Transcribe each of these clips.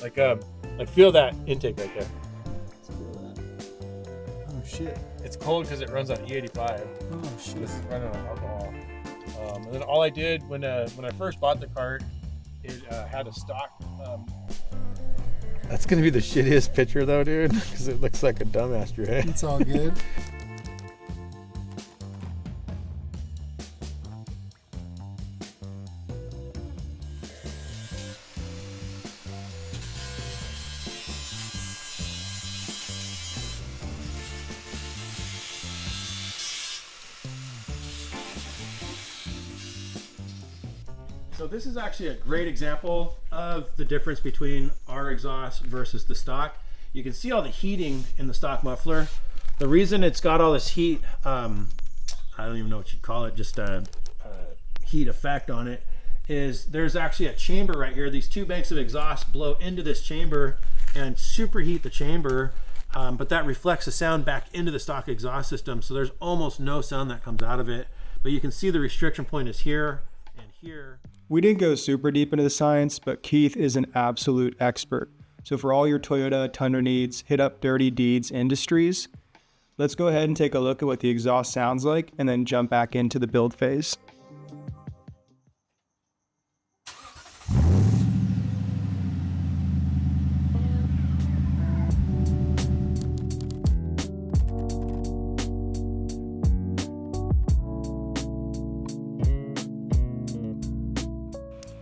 Like feel that intake right there. Let's feel that. Oh shit. It's cold because it runs on E85. Oh shit. This is running on alcohol. And then all I did when I first bought the cart, it had a stock. That's gonna be the shittiest picture though, dude, because it looks like a dumbass dray. It's all good. So this is actually a great example of the difference between our exhaust versus the stock. You can see all the heating in the stock muffler. The reason it's got all this heat, I don't even know what you'd call it, just a heat effect on it, is there's actually a chamber right here. These two banks of exhaust blow into this chamber and superheat the chamber, but that reflects the sound back into the stock exhaust system. So there's almost no sound that comes out of it. But you can see the restriction point is here and here. We didn't go super deep into the science, but Keith is an absolute expert. So for all your Toyota Tundra needs, hit up Dirty Deeds Industries. Let's go ahead and take a look at what the exhaust sounds like and then jump back into the build phase.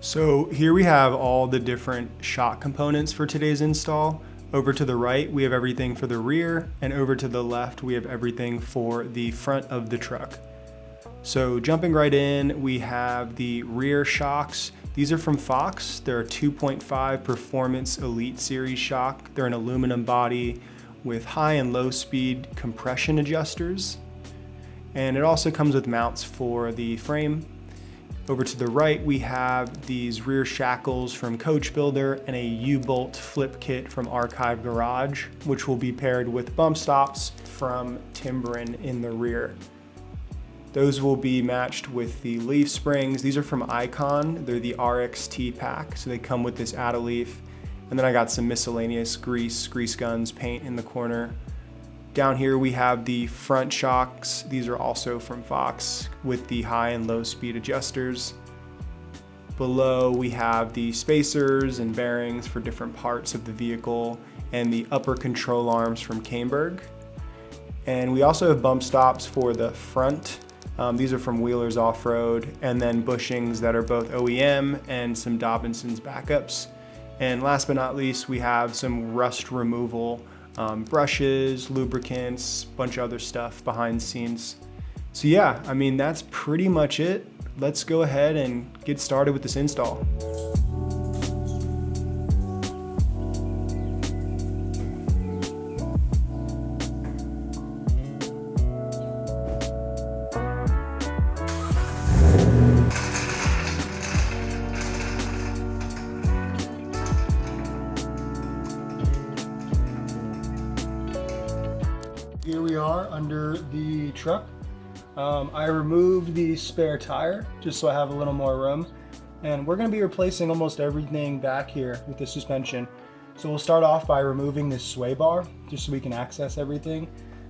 So here we have all the different shock components for today's install. Over to the right, we have everything for the rear, and over to the left, we have everything for the front of the truck. So jumping right in, we have the rear shocks. These are from Fox. They're a 2.5 Performance Elite Series shock. They're an aluminum body with high and low speed compression adjusters. And it also comes with mounts for the frame. Over to the right, we have these rear shackles from Coach Builder and a U-bolt flip kit from Archive Garage, which will be paired with bump stops from Timbren in the rear. Those will be matched with the leaf springs. These are from Icon. They're the RXT pack, so they come with this add-a-leaf. And then I got some miscellaneous grease guns, paint in the corner. Down here we have the front shocks. These are also from Fox with the high and low speed adjusters. Below we have the spacers and bearings for different parts of the vehicle and the upper control arms from Caneberg. And we also have bump stops for the front. These are from Wheelers Off-Road, and then bushings that are both OEM and some Dobinson's backups. And last but not least, we have some rust removal brushes, lubricants, bunch of other stuff behind the scenes. So yeah, I mean, that's pretty much it. Let's go ahead and get started with this install. Here we are under the truck. I removed the spare tire just so I have a little more room. And we're gonna be replacing almost everything back here with the suspension. So we'll start off by removing this sway bar just so we can access everything.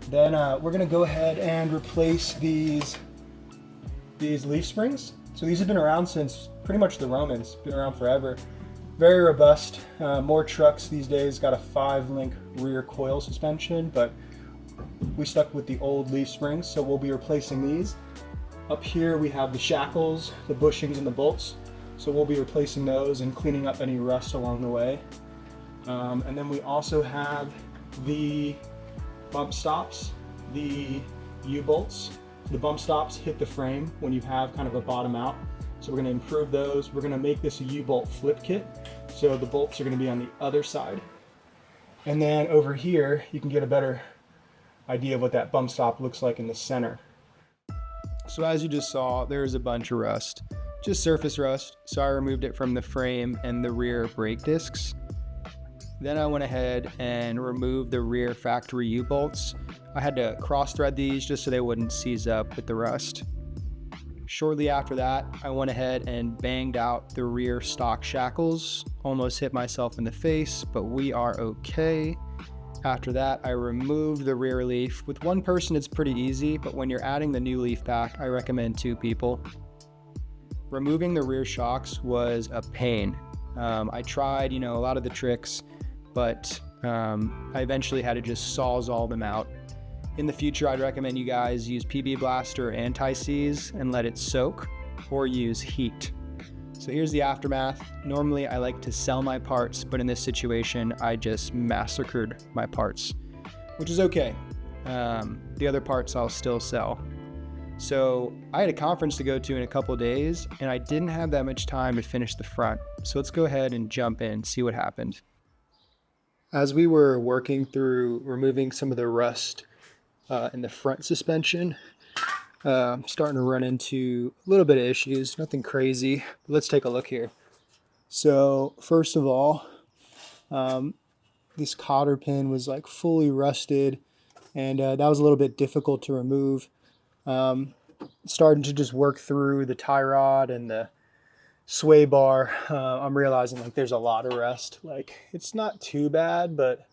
Then we're gonna go ahead and replace these leaf springs. So these have been around since pretty much the Romans, been around forever. Very robust. More trucks these days got a 5-link rear coil suspension, but we stuck with the old leaf springs, so we'll be replacing these. Up here we have the shackles, the bushings, and the bolts. So we'll be replacing those and cleaning up any rust along the way. And then we also have the bump stops, the U-bolts. The bump stops hit the frame when you have kind of a bottom out. So we're gonna improve those. We're gonna make this a U-bolt flip kit. So the bolts are gonna be on the other side. And then over here, you can get a better idea of what that bump stop looks like in the center. So as you just saw, there's a bunch of rust, just surface rust. So I removed it from the frame and the rear brake discs. Then I went ahead and removed the rear factory U-bolts. I had to cross thread these just so they wouldn't seize up with the rust. Shortly after that, I went ahead and banged out the rear stock shackles. Almost hit myself in the face, but we are okay. After that, I removed the rear leaf. With one person, it's pretty easy, but when you're adding the new leaf pack, I recommend 2 people. Removing the rear shocks was a pain. I tried, a lot of the tricks, but I eventually had to just sawzall them out. In the future, I'd recommend you guys use PB Blaster or anti-seize and let it soak, or use heat. So here's the aftermath. Normally I like to sell my parts, but in this situation, I just massacred my parts, which is okay. The other parts I'll still sell. So I had a conference to go to in a couple days, and I didn't have that much time to finish the front. So let's go ahead and jump in, see what happened. As we were working through removing some of the rust in the front suspension, I'm starting to run into a little bit of issues, nothing crazy. But let's take a look here. So first of all, this cotter pin was like fully rusted, and that was a little bit difficult to remove. Starting to just work through the tie rod and the sway bar. I'm realizing like there's a lot of rust. Like it's not too bad, but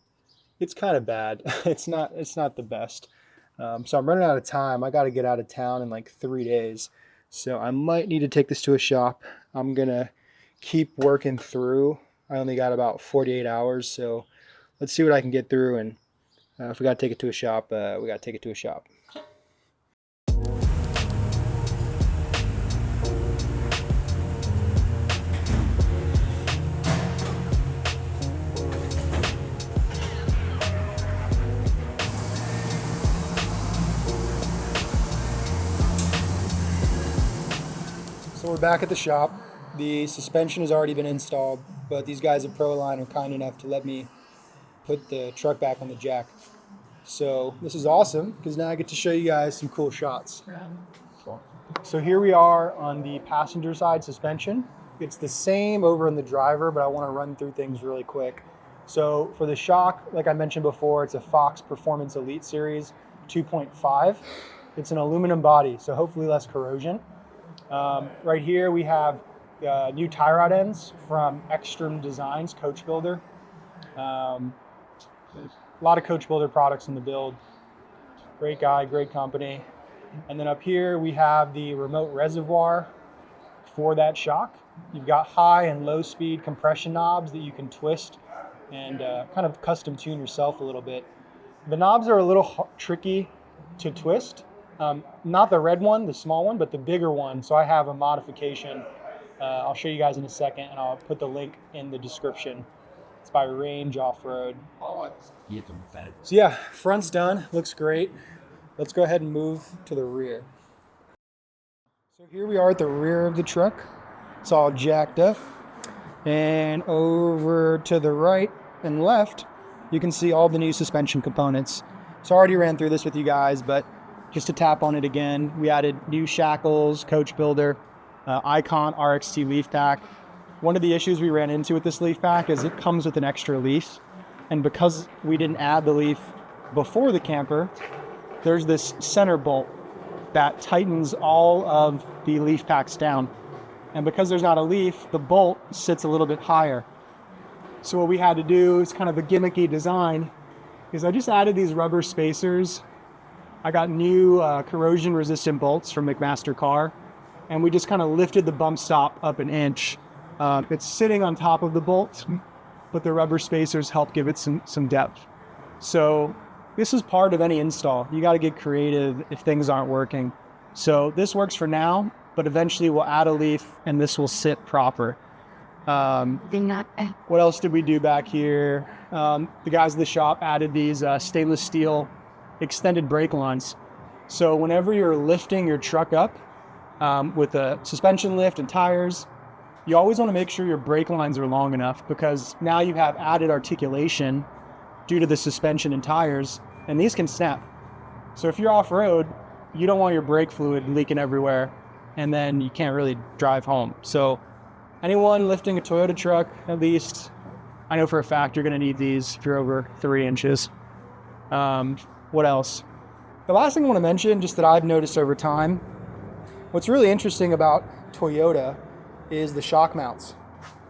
it's kind of bad. It's not the best. So I'm running out of time. I got to get out of town in like 3 days. So I might need to take this to a shop. I'm going to keep working through. I only got about 48 hours. So let's see what I can get through. And if we got to take it to a shop, we got to take it to a shop. So we're back at the shop. The suspension has already been installed, but these guys at Proline are kind enough to let me put the truck back on the jack. So this is awesome because now I get to show you guys some cool shots. So here we are on the passenger side suspension. It's the same over in the driver, but I want to run through things really quick. So for the shock, like I mentioned before, it's a Fox Performance Elite Series 2.5. It's an aluminum body, so hopefully less corrosion. Right here we have new tie rod ends from Extreme Designs Coach Builder. A lot of Coach Builder products in the build. Great guy, great company. And then up here we have the remote reservoir for that shock. You've got high and low speed compression knobs that you can twist and kind of custom tune yourself a little bit. The knobs are a little tricky to twist. Not the red one, the small one, but the bigger one. So I have a modification. I'll show you guys in a second, and I'll put the link in the description. It's by Range Off-Road. So yeah, front's done. Looks great. Let's go ahead and move to the rear. So here we are at the rear of the truck. It's all jacked up. And over to the right and left, you can see all the new suspension components. So I already ran through this with you guys, but just to tap on it again, we added new shackles, Coach Builder, Icon RXT leaf pack. One of the issues we ran into with this leaf pack is it comes with an extra leaf. And because we didn't add the leaf before the camper, there's this center bolt that tightens all of the leaf packs down. And because there's not a leaf, the bolt sits a little bit higher. So what we had to do is kind of a gimmicky design, is I just added these rubber spacers. I got new corrosion resistant bolts from McMaster Car, and we just kind of lifted the bump stop up an inch. It's sitting on top of the bolt, but the rubber spacers help give it some depth. So this is part of any install. You got to get creative if things aren't working. So this works for now, but eventually we'll add a leaf and this will sit proper. What else did we do back here? The guys in the shop added these stainless steel extended brake lines. So whenever you're lifting your truck up with a suspension lift and tires, you always want to make sure your brake lines are long enough, because now you have added articulation due to the suspension and tires, and these can snap. So if you're off-road, you don't want your brake fluid leaking everywhere, and then you can't really drive home. So anyone lifting a Toyota truck, at least, I know for a fact you're going to need these if you're over 3 inches. What else? The last thing I want to mention, just that I've noticed over time, What's really interesting about Toyota is the shock mounts.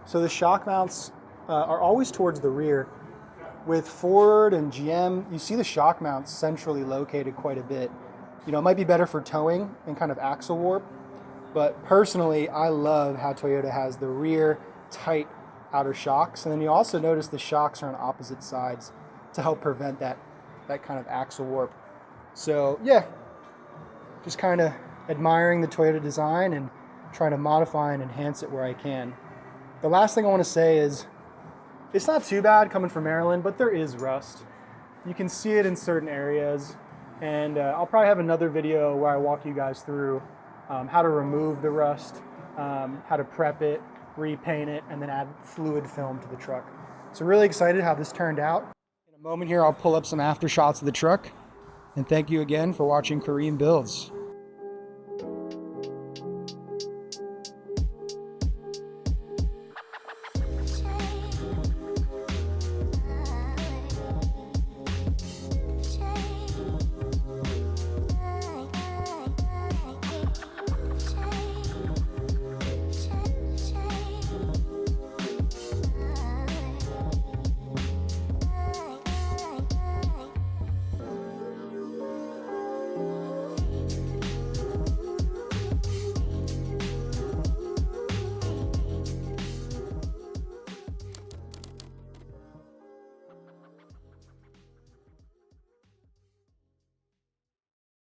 So the shock mounts are always towards the rear. With Ford and GM, you see the shock mounts centrally located quite a bit. You know, it might be better for towing and kind of axle warp, but personally, I love how Toyota has the rear tight outer shocks. And then you also notice the shocks are on opposite sides to help prevent that kind of axle warp. So yeah, just kind of admiring the Toyota design and trying to modify and enhance it where I can. The last thing I want to say is, it's not too bad coming from Maryland, but there is rust. You can see it in certain areas, and I'll probably have another video where I walk you guys through how to remove the rust, how to prep it, repaint it, and then add fluid film to the truck. So really excited how this turned out. In a moment here, I'll pull up some after shots of the truck, and thank you again for watching Kareem Builds.